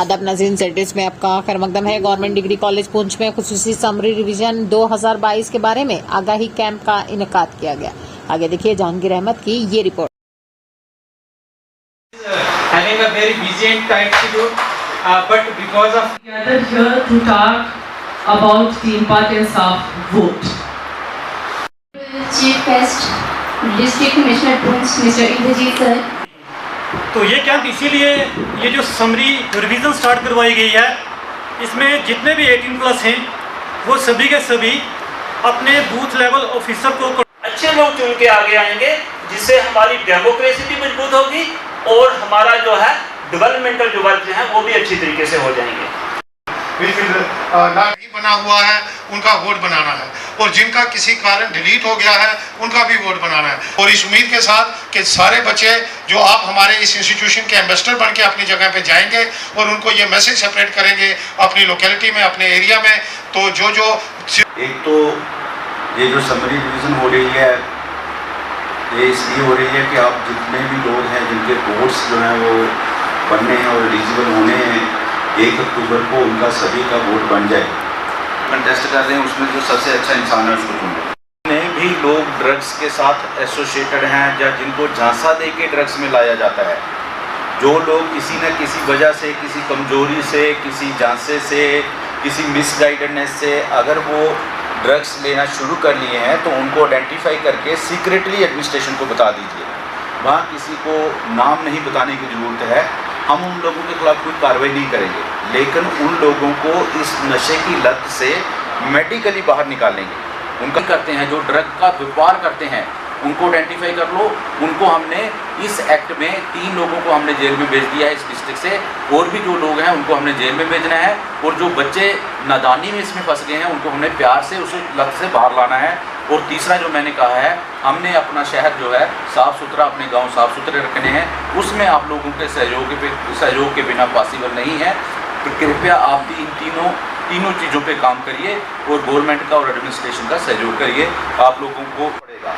आदाब नाज़रीन, ZDS में आपका खैर मकदम है। गवर्नमेंट डिग्री कॉलेज पुंछ में खुसूसी समरी रिवीजन 2022 के बारे में आगाही कैंप का इनेकाद किया गया। आगे देखिए जहांगीर अहमद की ये report. Having a very busy and tight schedule, but because of gathered here to talk about the importance of vote. Chief Guest, District Commissioner Poonch, Mr. Indrajit sir. तो ये कैंप इसीलिए ये जो समरी रिवीजन स्टार्ट करवाई गई है, इसमें जितने भी 18+ हैं वो सभी के सभी अपने बूथ लेवल ऑफिसर को अच्छे लोग चुन के आगे आएंगे, जिससे हमारी डेमोक्रेसी भी मजबूत होगी और हमारा जो है डेवलपमेंटल जो वर्क है वो भी अच्छी तरीके से हो जाएंगे। नहीं बना हुआ है उनका वोट बनाना है, और जिनका किसी कारण डिलीट हो गया है उनका भी वोट बनाना है। और इस उम्मीद के साथ कि सारे बच्चे जो आप हमारे इस इंस्टीट्यूशन के एम्बेसडर बन के अपनी जगह पे जाएंगे और उनको ये मैसेज सेपरेट करेंगे अपनी लोकेलिटी में, अपने एरिया में। तो जो एक तो ये जो समरी रिवीजन हो रही है ये इसलिए हो रही है कि आप जितने भी लोग हैं जिनके वोट्स जो हैं वो बनने हैं और एलिजिबल होने हैं 1 अक्टूबर को, उनका सभी का वोट बन जाए। कंटेस्ट कर रहे हैं, उसमें जो सबसे अच्छा इंसान है उसको चुन लें। जितने भी लोग ड्रग्स के साथ एसोसिएटेड हैं या जिनको झांसा दे के ड्रग्स में लाया जाता है, जो लोग किसी न किसी वजह से, किसी कमजोरी से, किसी झांसे से, किसी मिसगाइडेडनेस से अगर वो ड्रग्स लेना शुरू कर लिए हैं तो उनको आइडेंटिफाई करके सीक्रेटली एडमिनिस्ट्रेशन को बता दीजिए। वहाँ किसी को नाम नहीं बताने की ज़रूरत है। हम उन लोगों के खिलाफ कोई कार्रवाई नहीं करेंगे, लेकिन उन लोगों को इस नशे की लत से मेडिकली बाहर निकालेंगे। उनका करते हैं जो ड्रग का व्यापार करते हैं उनको आइडेंटिफाई कर लो। उनको हमने इस एक्ट में 3 लोगों को हमने जेल में भेज दिया है इस डिस्ट्रिक्ट से, और भी जो लोग हैं उनको हमने जेल में भेजना है। और जो बच्चे नादानी में इसमें फंस गए हैं उनको हमने प्यार से उस लत से बाहर लाना है। और तीसरा जो मैंने कहा है, हमने अपना शहर जो है साफ़ सुथरा, अपने गांव साफ़ सुथरे रखने हैं। उसमें आप लोगों के सहयोग के बिना पॉसिबल नहीं है। तो कृपया आप भी इन तीनों चीज़ों पे काम करिए और गवर्नमेंट का और एडमिनिस्ट्रेशन का सहयोग करिए, आप लोगों को पड़ेगा।